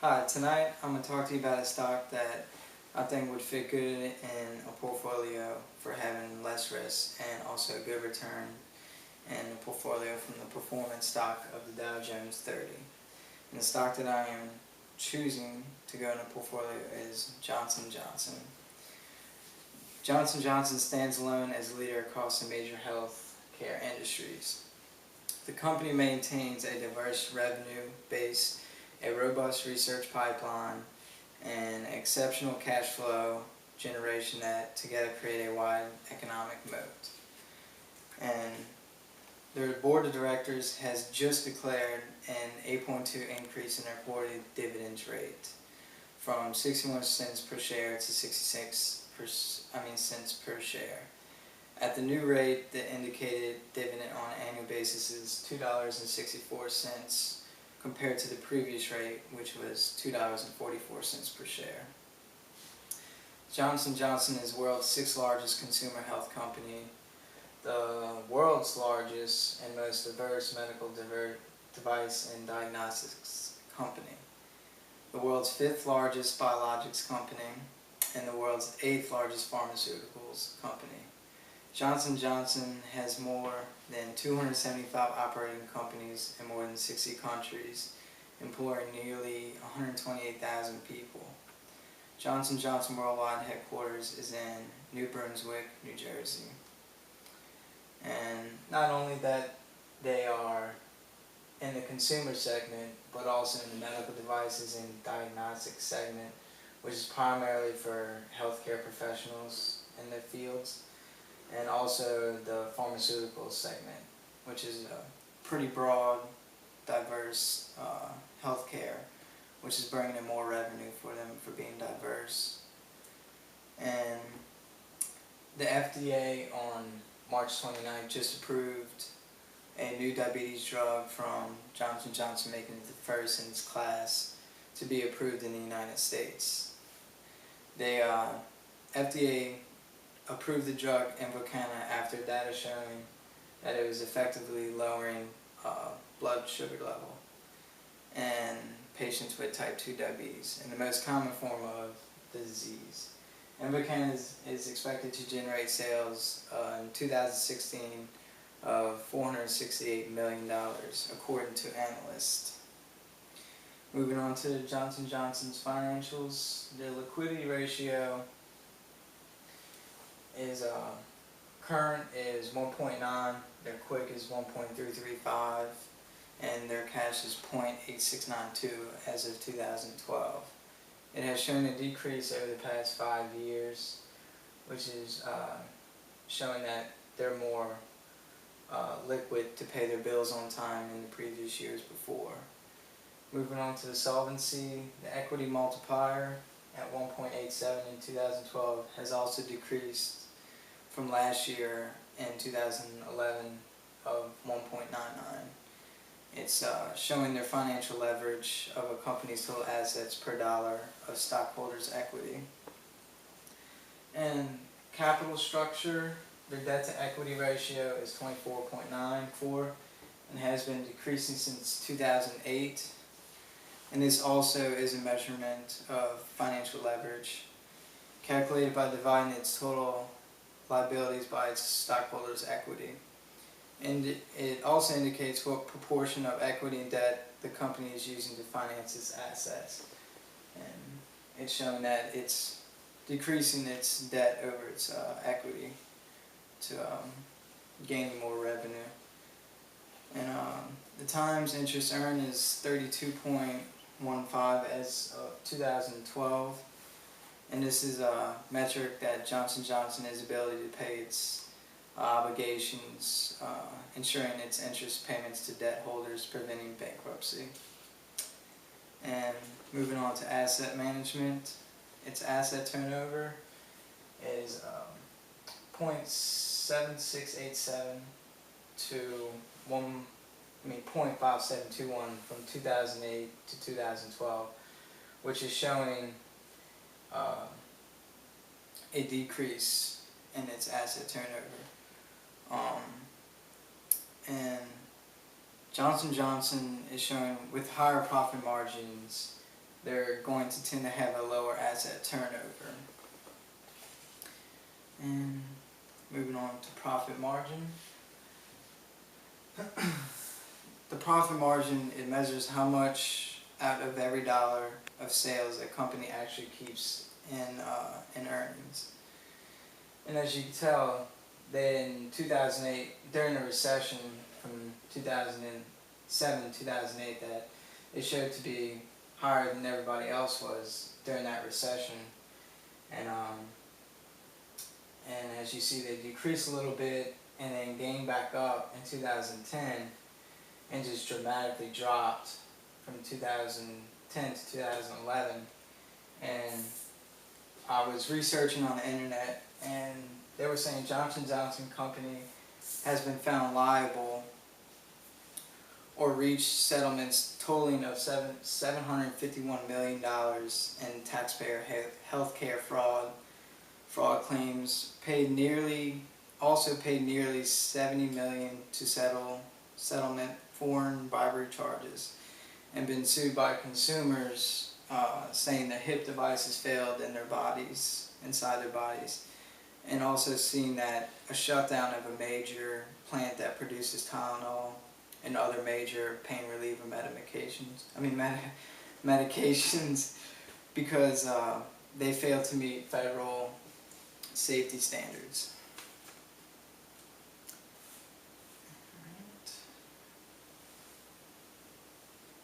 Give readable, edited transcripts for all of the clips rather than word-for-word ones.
Hi, tonight I'm going to talk to you about a stock that I think would fit good in a portfolio for having less risk and also a good return in a portfolio from the performance stock of the Dow Jones 30. And the stock that I am choosing to go in a portfolio is Johnson & Johnson. Johnson & Johnson stands alone as a leader across the major health care industries. The company maintains a diverse revenue base, a robust research pipeline, and exceptional cash flow generation that together create a wide economic moat. And their board of directors has just declared an 8.2 increase in their quarterly dividends rate from 61 cents per share to 66 cents per share. At the new rate, the indicated dividend on an annual basis is $2.64 compared to the previous rate, which was $2.44 per share. Johnson & Johnson is the world's sixth largest consumer health company, the world's largest and most diverse medical device and diagnostics company, the world's fifth largest biologics company, and the world's eighth largest pharmaceuticals company. Johnson & Johnson has more than 275 operating companies in more than 60 countries, employing nearly 128,000 people. Johnson & Johnson Worldwide headquarters is in New Brunswick, New Jersey. And not only that they are in the consumer segment, but also in the medical devices and diagnostics segment, which is primarily for healthcare professionals in their fields, and also the pharmaceutical segment, which is a pretty broad, diverse healthcare, which is bringing in more revenue for them for being diverse. And the FDA on March 29th just approved a new diabetes drug from Johnson & Johnson, making it the first in its class to be approved in the United States. The FDA approved the drug Invokana after data showing that it was effectively lowering blood sugar level in patients with type 2 diabetes, and the most common form of the disease. Invokana is expected to generate sales in 2016 of $468 million, according to analysts. Moving on to Johnson & Johnson's financials, their liquidity ratio is current is 1.9, their quick is 1.335, and their cash is 0.8692 as of 2012. It has shown a decrease over the past 5 years, which is showing that they're more liquid to pay their bills on time than the previous years before. Moving on to the solvency, the equity multiplier at 1.87 in 2012 has also decreased from last year in 2011 of 1.99. It's showing their financial leverage of a company's total assets per dollar of stockholders' equity. And capital structure, their debt to equity ratio is 24.94 and has been decreasing since 2008. And this also is a measurement of financial leverage calculated by dividing its total liabilities by its stockholders' equity. And it also indicates what proportion of equity and debt the company is using to finance its assets. And it's showing that it's decreasing its debt over its equity to gain more revenue. And the times interest earned is 32.15 as of 2012. And this is a metric that Johnson & Johnson has ability to pay its obligations, ensuring its interest payments to debt holders, preventing bankruptcy. And moving on to asset management, its asset turnover is 0.7687 to 0.5721 from 2008 to 2012, which is showing a decrease in its asset turnover. And Johnson & Johnson is showing with higher profit margins they're going to tend to have a lower asset turnover. And moving on to profit margin. The profit margin, it measures how much out of every dollar of sales a company actually keeps in earnings. And as you can tell, in 2008, during the recession from 2007 2008, that it showed to be higher than everybody else was during that recession. And as you see, they decreased a little bit and then gained back up in 2010 and just dramatically dropped from 2010 to 2011. And I was researching on the internet, and they were saying Johnson & Johnson Company has been found liable or reached settlements totaling of $751 million in taxpayer healthcare fraud claims, paid nearly $70 million to settlement foreign bribery charges, and been sued by consumers saying their hip devices failed in their bodies, inside their bodies, and also seeing that a shutdown of a major plant that produces Tylenol and other major pain reliever medications because they failed to meet federal safety standards.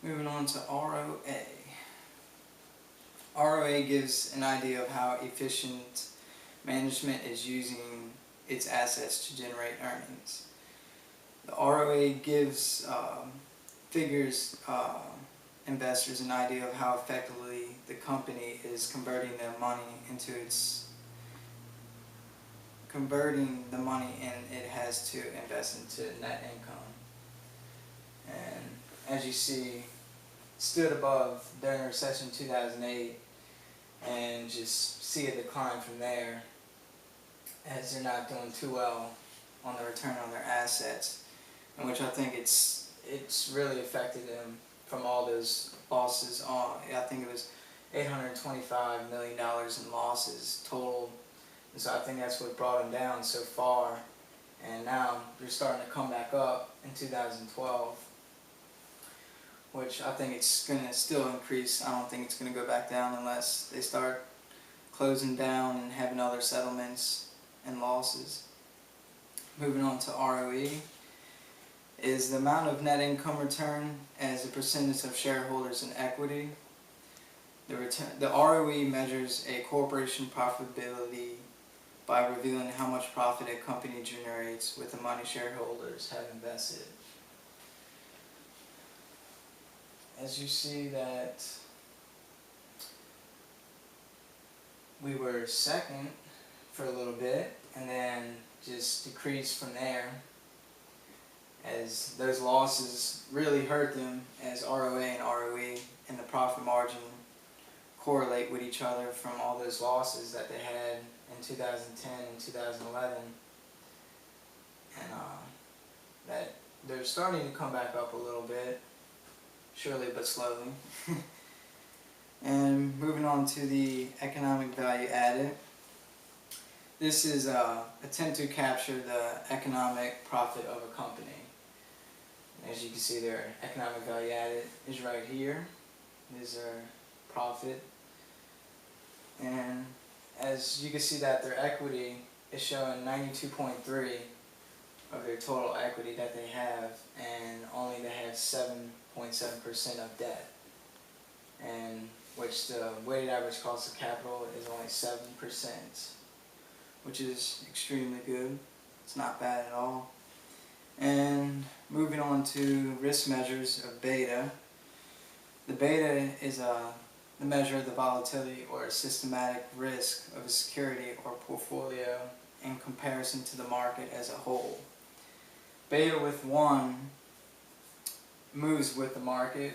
Moving on to ROA. ROA gives an idea of how efficient management is using its assets to generate earnings. The ROA gives investors an idea of how effectively the company is converting the money it has to invest into net income. And as you see, stood above during the recession 2008, and just see a decline from there as they're not doing too well on the return on their assets, in which I think it's really affected them from all those losses. I think it was $825 million in losses total, and so I think that's what brought them down so far. And now they're starting to come back up in 2012, which I think it's going to still increase. I don't think it's going to go back down unless they start closing down and having other settlements and losses. Moving on to ROE, is the amount of net income return as a percentage of shareholders in equity. The ROE measures a corporation profitability by revealing how much profit a company generates with the money shareholders have invested. As you see that we were second for a little bit and then just decreased from there as those losses really hurt them, as ROA and ROE and the profit margin correlate with each other from all those losses that they had in 2010 and 2011, and that they're starting to come back up a little bit, surely but slowly. And moving on to the economic value added. This is an attempt to capture the economic profit of a company. As you can see, their economic value added is right here. This is their profit. And as you can see that their equity is showing 92.3 of their total equity that they have, and only they have 7.7% of debt, and which the weighted average cost of capital is only 7%, which is extremely good. It's not bad at all. And moving on to risk measures of beta. The beta is the measure of the volatility or systematic risk of a security or portfolio in comparison to the market as a whole. Beta with 1 moves with the market,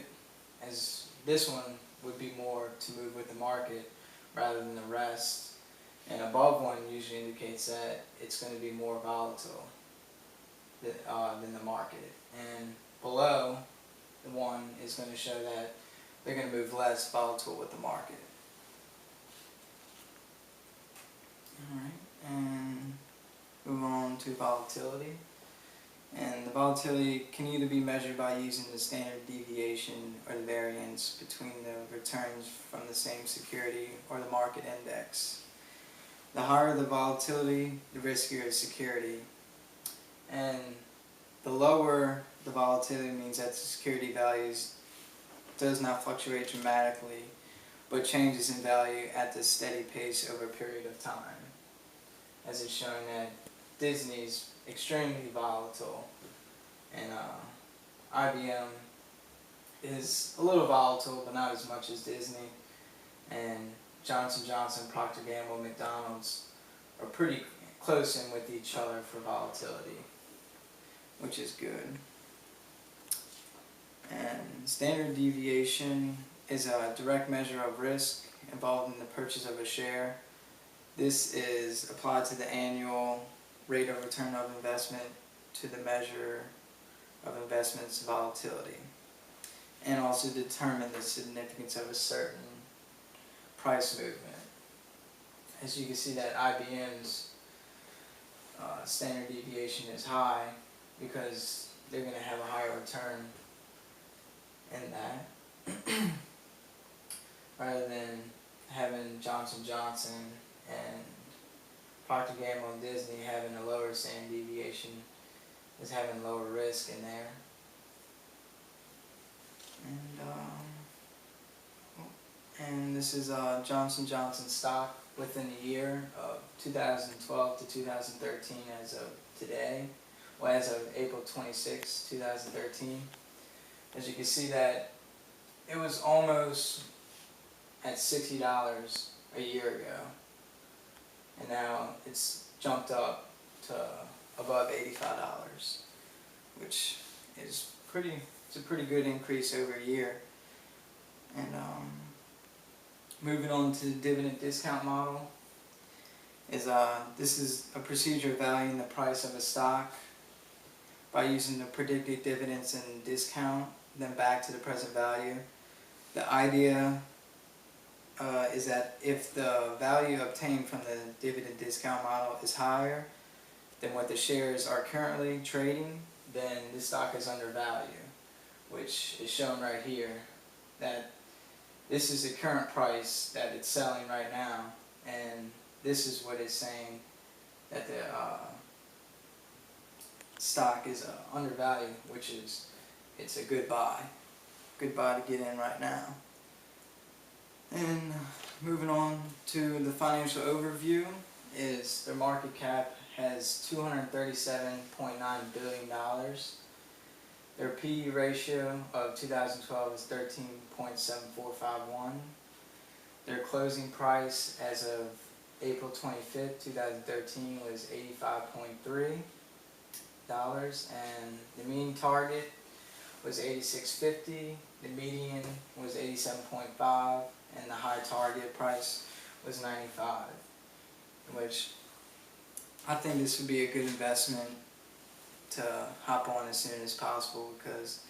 as this one would be more to move with the market rather than the rest. And above 1 usually indicates that it's going to be more volatile than the market. And below the 1 is going to show that they're going to move less volatile with the market. Alright, and move on to volatility. And the volatility can either be measured by using the standard deviation or the variance between the returns from the same security or the market index. The higher the volatility, the riskier the security. And the lower the volatility means that the security values does not fluctuate dramatically, but changes in value at the steady pace over a period of time. As it's shown that Disney's extremely volatile, and IBM is a little volatile, but not as much as Disney, and Johnson & Johnson, Procter & Gamble, McDonald's are pretty close in with each other for volatility, which is good. And standard deviation is a direct measure of risk involved in the purchase of a share. This is applied to the annual rate of return of investment to the measure of investment's volatility, and also determine the significance of a certain price movement. As you can see that IBM's standard deviation is high because they're going to have a higher return in that rather than having Johnson & Johnson and Procter & Gamble and Disney having a lower standard deviation, is having lower risk in there. And this is Johnson & Johnson stock within the year of 2012 to 2013 as of today, well, as of April 26, 2013. As you can see that it was almost at $60 a year ago, and now it's jumped up to above $85, which is it's a pretty good increase over a year. And moving on to the dividend discount model, is this is a procedure valuing the price of a stock by using the predicted dividends and discount them back to the present value. The idea is that if the value obtained from the dividend discount model is higher than what the shares are currently trading, then the stock is undervalued, which is shown right here, that this is the current price that it's selling right now, and this is what it's saying that the stock is undervalued, which is, it's a good buy to get in right now. And moving on to the financial overview, is their market cap has $237.9 billion. Their PE ratio of 2012 is 13.7451. Their closing price as of April 25th, 2013 was $85.3, and the mean target was $86.50, the median was $87.5, and the high target price was $95, which I think this would be a good investment to hop on as soon as possible, because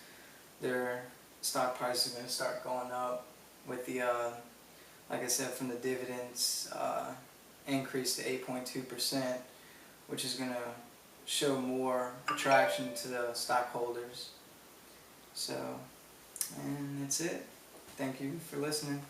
their stock price is going to start going up with the, like I said, from the dividends increase to 8.2%, which is going to show more attraction to the stockholders. So, and that's it. Thank you for listening.